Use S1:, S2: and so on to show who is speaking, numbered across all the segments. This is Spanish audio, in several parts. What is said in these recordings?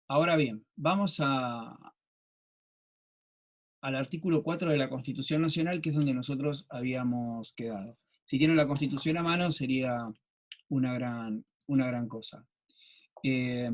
S1: Ahora bien, vamos al artículo 4 de la Constitución Nacional, que es donde nosotros habíamos quedado. Si tienen la Constitución a mano, sería una gran cosa. Eh,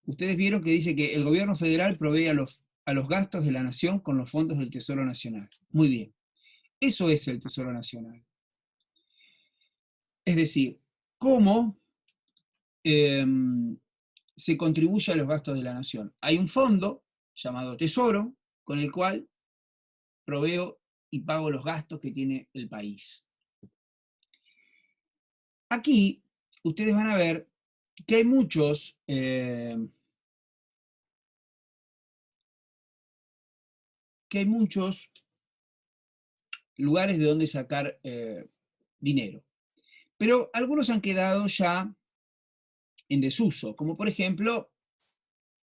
S1: Ustedes vieron que dice que el gobierno federal provee a los gastos de la nación con los fondos del Tesoro Nacional. Muy bien. Eso es el Tesoro Nacional. Es decir, cómo eh, se contribuye a los gastos de la nación. Hay un fondo llamado Tesoro, con el cual proveo y pago los gastos que tiene el país. Aquí ustedes van a ver que hay muchos lugares de donde sacar dinero. Pero algunos han quedado ya en desuso, como por ejemplo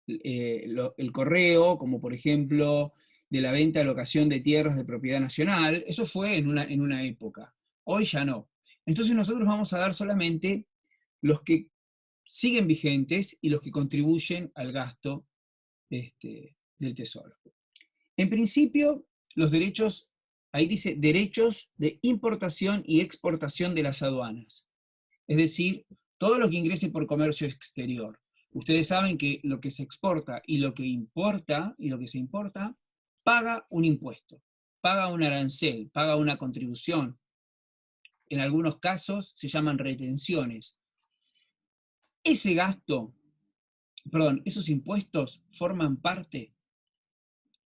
S1: el correo, como por ejemplo de la venta de locación de tierras de propiedad nacional. Eso fue en una época. Hoy ya no. Entonces nosotros vamos a dar solamente los que siguen vigentes y los que contribuyen al gasto del Tesoro. En principio, los derechos, ahí dice derechos de importación y exportación de las aduanas. Es decir, todo lo que ingrese por comercio exterior. Ustedes saben que lo que se exporta y lo que importa y lo que se importa paga un impuesto, paga un arancel, paga una contribución. En algunos casos se llaman retenciones. Ese gasto, perdón, esos impuestos forman parte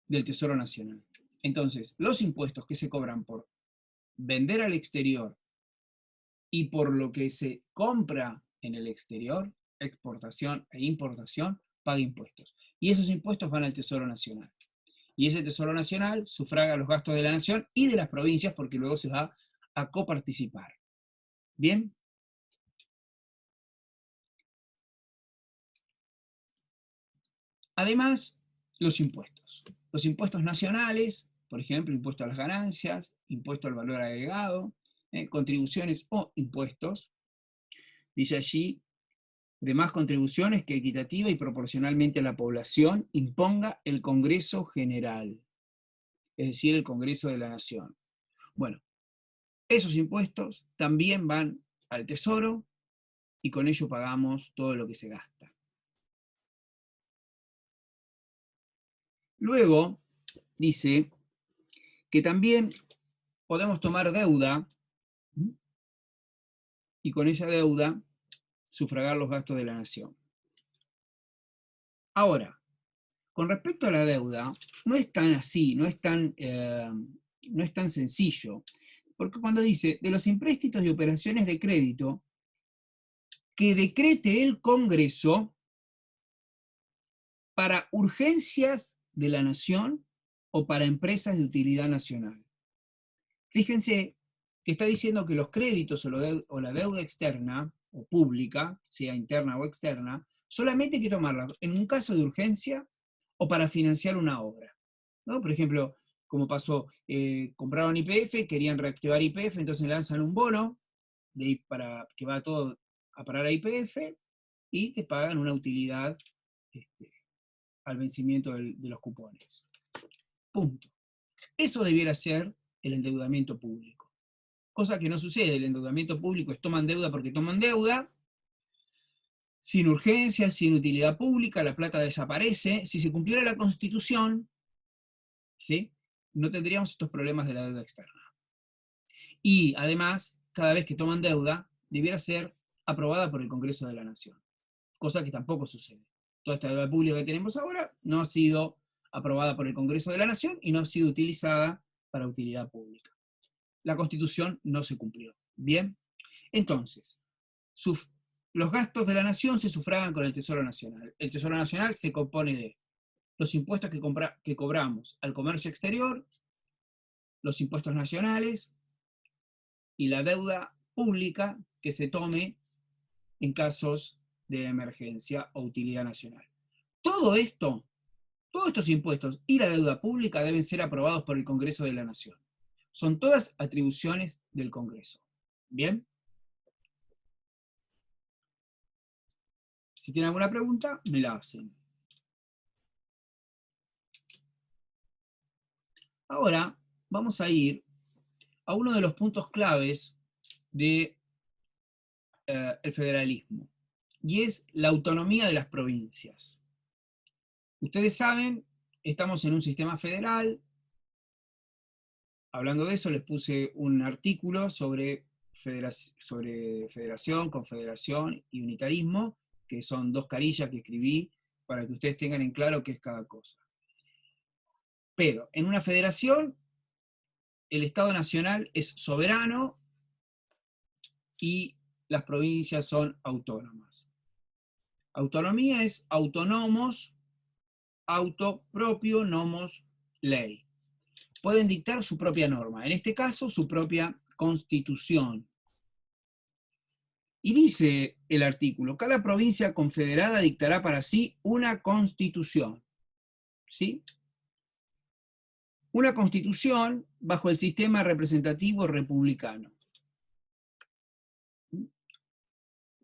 S1: del Tesoro Nacional. Entonces, los impuestos que se cobran por vender al exterior y por lo que se compra en el exterior, exportación e importación, paga impuestos. Y esos impuestos van al Tesoro Nacional. Y ese Tesoro Nacional sufraga los gastos de la nación y de las provincias porque luego se va a coparticipar. ¿Bien? Además, los impuestos. Los impuestos nacionales, por ejemplo, impuesto a las ganancias, impuesto al valor agregado, contribuciones o impuestos. Dice allí, de más contribuciones que equitativa y proporcionalmente a la población imponga el Congreso General, es decir, el Congreso de la Nación. Bueno, esos impuestos también van al Tesoro y con ello pagamos todo lo que se gasta. Luego, dice que también podemos tomar deuda y con esa deuda sufragar los gastos de la nación. Ahora, con respecto a la deuda, no es tan así, no es tan sencillo, porque cuando dice de los empréstitos y operaciones de crédito que decrete el Congreso para urgencias de la nación o para empresas de utilidad nacional. Fíjense que está diciendo que los créditos o la deuda externa o pública, sea interna o externa, solamente hay que tomarla en un caso de urgencia o para financiar una obra, ¿no? Por ejemplo, como pasó, compraron YPF, querían reactivar YPF, entonces lanzan un bono para que va todo a parar a YPF y te pagan una utilidad al vencimiento de los cupones. Punto. Eso debiera ser el endeudamiento público. Cosa que no sucede. El endeudamiento público es toman deuda porque toman deuda, sin urgencia, sin utilidad pública, la plata desaparece. Si se cumpliera la Constitución, ¿sí?, no tendríamos estos problemas de la deuda externa. Y además, cada vez que toman deuda, debiera ser aprobada por el Congreso de la Nación. Cosa que tampoco sucede. Toda esta deuda pública que tenemos ahora no ha sido aprobada por el Congreso de la Nación y no ha sido utilizada para utilidad pública. La Constitución no se cumplió. Bien, entonces, los gastos de la nación se sufragan con el Tesoro Nacional. El Tesoro Nacional se compone de los impuestos que cobramos al comercio exterior, los impuestos nacionales y la deuda pública que se tome en casos de emergencia o utilidad nacional. Todo esto, todos estos impuestos y la deuda pública deben ser aprobados por el Congreso de la Nación. Son todas atribuciones del Congreso. ¿Bien? Si tienen alguna pregunta, me la hacen. Ahora vamos a ir a uno de los puntos claves del federalismo, y es la autonomía de las provincias. Ustedes saben, estamos en un sistema federal. Hablando de eso, les puse un artículo sobre federación, confederación y unitarismo, que son dos carillas que escribí para que ustedes tengan en claro qué es cada cosa. Pero en una federación, el Estado Nacional es soberano y las provincias son autónomas. Autonomía es autónomos, auto propio, nomos, ley. Pueden dictar su propia norma, en este caso su propia constitución. Y dice el artículo, cada provincia confederada dictará para sí una constitución. ¿Sí? Una constitución bajo el sistema representativo republicano.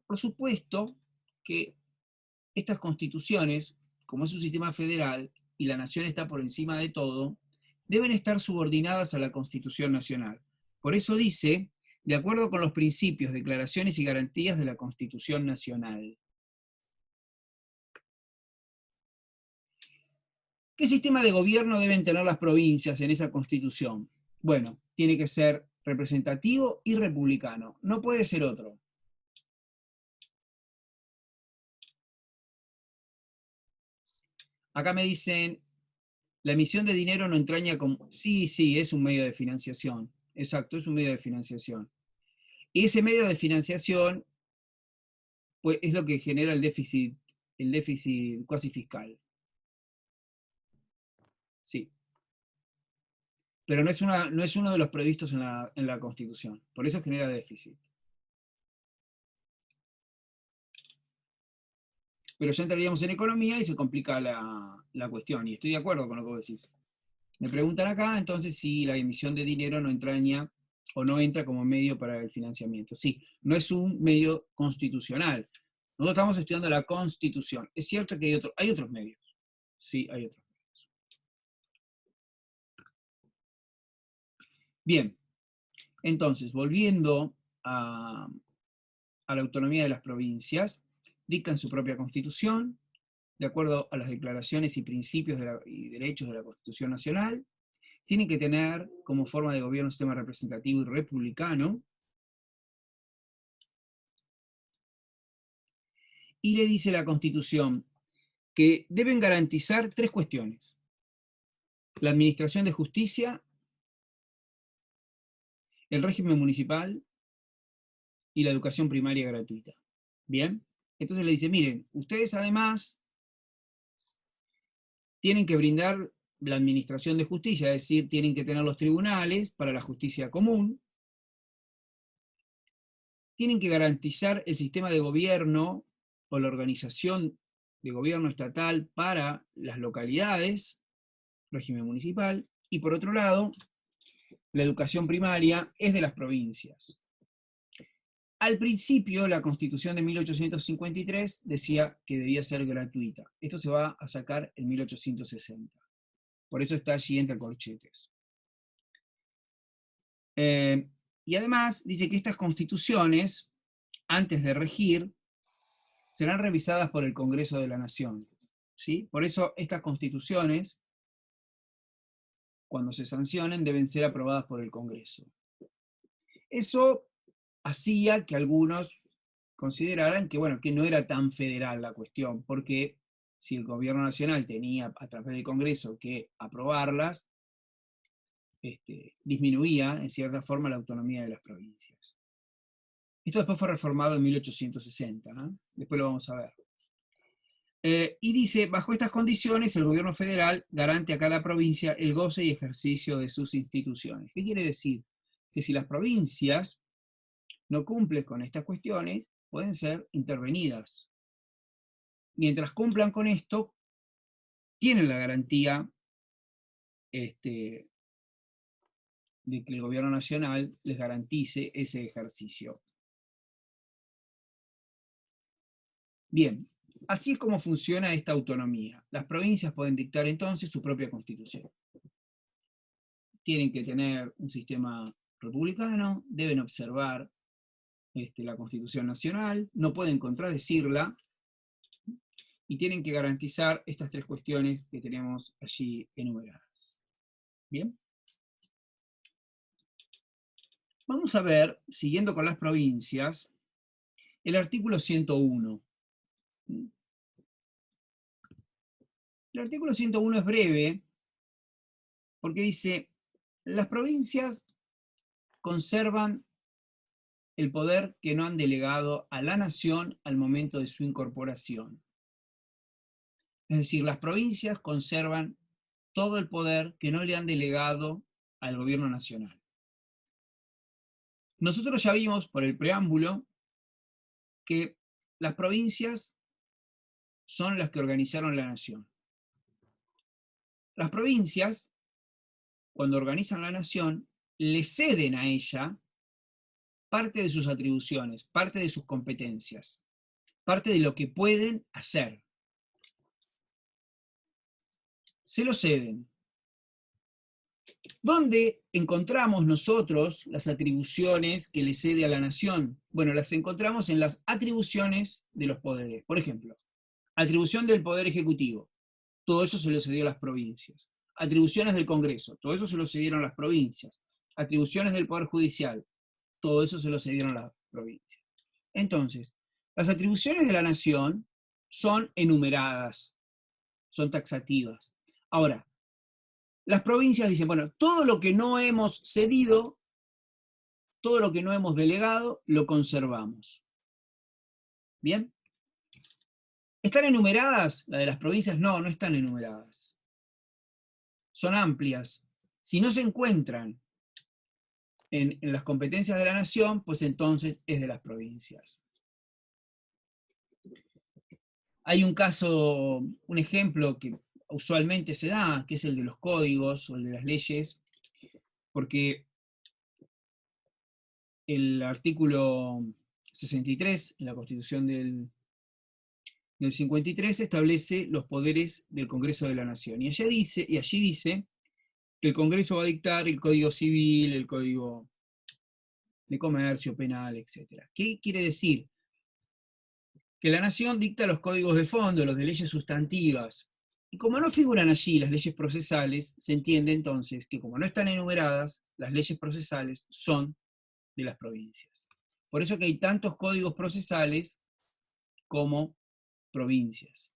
S1: Por supuesto que estas constituciones, como es un sistema federal y la nación está por encima de todo, deben estar subordinadas a la Constitución Nacional. Por eso dice, de acuerdo con los principios, declaraciones y garantías de la Constitución Nacional. ¿Qué sistema de gobierno deben tener las provincias en esa Constitución? Bueno, tiene que ser representativo y republicano, no puede ser otro. Acá me dicen, la emisión de dinero no entraña como... Sí, sí, es un medio de financiación. Exacto, es un medio de financiación. Y ese medio de financiación pues, es lo que genera el déficit cuasi fiscal. Sí. Pero no es uno de los previstos en la Constitución. Por eso genera déficit. Pero ya entraríamos en economía y se complica la cuestión. Y estoy de acuerdo con lo que vos decís. Me preguntan acá, entonces, si la emisión de dinero no entraña o no entra como medio para el financiamiento. Sí, no es un medio constitucional. Nosotros estamos estudiando la Constitución. Es cierto que hay otros medios. Sí, hay otros. Bien, entonces, volviendo a la autonomía de las provincias, dictan su propia constitución, de acuerdo a las declaraciones y principios y derechos de la Constitución Nacional. Tienen que tener como forma de gobierno un sistema representativo y republicano. Y le dice la Constitución que deben garantizar tres cuestiones: la administración de justicia, el régimen municipal y la educación primaria gratuita. Bien, entonces le dice, miren, ustedes además tienen que brindar la administración de justicia, es decir, tienen que tener los tribunales para la justicia común, tienen que garantizar el sistema de gobierno o la organización de gobierno estatal para las localidades, régimen municipal, y por otro lado, la educación primaria es de las provincias. Al principio, la Constitución de 1853 decía que debía ser gratuita. Esto se va a sacar en 1860. Por eso está allí entre corchetes. Y además dice que estas constituciones, antes de regir, serán revisadas por el Congreso de la Nación. ¿Sí? Por eso estas constituciones, cuando se sancionen, deben ser aprobadas por el Congreso. Eso hacía que algunos consideraran que, bueno, que no era tan federal la cuestión, porque si el gobierno nacional tenía a través del Congreso que aprobarlas, disminuía en cierta forma la autonomía de las provincias. Esto después fue reformado en 1860, ¿no? Después lo vamos a ver. Y dice, bajo estas condiciones, el gobierno federal garante a cada provincia el goce y ejercicio de sus instituciones. ¿Qué quiere decir? Que si las provincias no cumplen con estas cuestiones, pueden ser intervenidas. Mientras cumplan con esto, tienen la garantía de que el gobierno nacional les garantice ese ejercicio. Bien, así es como funciona esta autonomía. Las provincias pueden dictar entonces su propia constitución. tienen que tener un sistema republicano, deben observar la Constitución Nacional, no pueden contradecirla, y tienen que garantizar estas tres cuestiones que tenemos allí enumeradas. ¿Bien? Vamos a ver, siguiendo con las provincias, el artículo 101. El artículo 101 es breve, porque dice, las provincias conservan el poder que no han delegado a la nación al momento de su incorporación. Es decir, las provincias conservan todo el poder que no le han delegado al gobierno nacional. Nosotros ya vimos por el preámbulo que las provincias son las que organizaron la nación. Las provincias, cuando organizan la nación, le ceden a ella parte de sus atribuciones, parte de sus competencias, parte de lo que pueden hacer. Se lo ceden. ¿Dónde encontramos nosotros las atribuciones que le cede a la nación? Bueno, las encontramos en las atribuciones de los poderes. Por ejemplo, atribución del Poder Ejecutivo. Todo eso se lo cedió a las provincias. Atribuciones del Congreso. Todo eso se lo cedieron las provincias. Atribuciones del Poder Judicial. Todo eso se lo cedieron las provincias. Entonces, las atribuciones de la nación son enumeradas, son taxativas. Ahora, las provincias dicen, bueno, todo lo que no hemos cedido, todo lo que no hemos delegado, lo conservamos. ¿Bien? ¿Están enumeradas? La de las provincias, no, no están enumeradas. Son amplias. Si no se encuentran en las competencias de la nación, pues entonces es de las provincias. Hay un caso, un ejemplo que usualmente se da, que es el de los códigos o el de las leyes, porque el artículo 63 en la Constitución del 53 establece los poderes del Congreso de la Nación. Y allí dice que el Congreso va a dictar el Código Civil, el Código de Comercio, Penal, etc. ¿Qué quiere decir? Que la Nación dicta los códigos de fondo, los de leyes sustantivas. Y como no figuran allí las leyes procesales, se entiende entonces que como no están enumeradas, las leyes procesales son de las provincias. Por eso que hay tantos códigos procesales como provincias.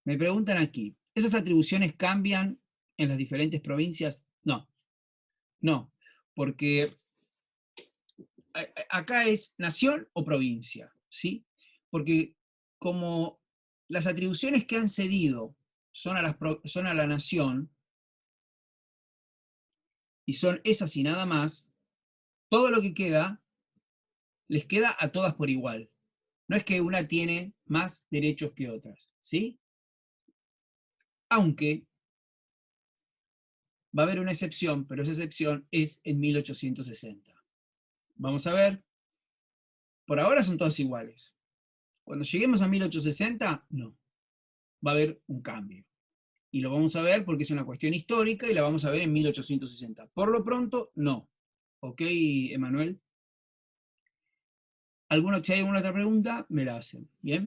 S1: Me preguntan aquí, ¿esas atribuciones cambian en las diferentes provincias? No, no, porque acá es nación o provincia, ¿sí? Porque como las atribuciones que han cedido son a la nación, y son esas y nada más, todo lo que queda, les queda a todas por igual. No es que una tiene más derechos que otras, ¿sí? Aunque va a haber una excepción, pero esa excepción es en 1860. Vamos a ver, por ahora son todas iguales. Cuando lleguemos a 1860, no. Va a haber un cambio. Y lo vamos a ver porque es una cuestión histórica y la vamos a ver en 1860. Por lo pronto, no. ¿Ok, Emanuel? Si hay alguna otra pregunta, me la hacen. ¿Bien?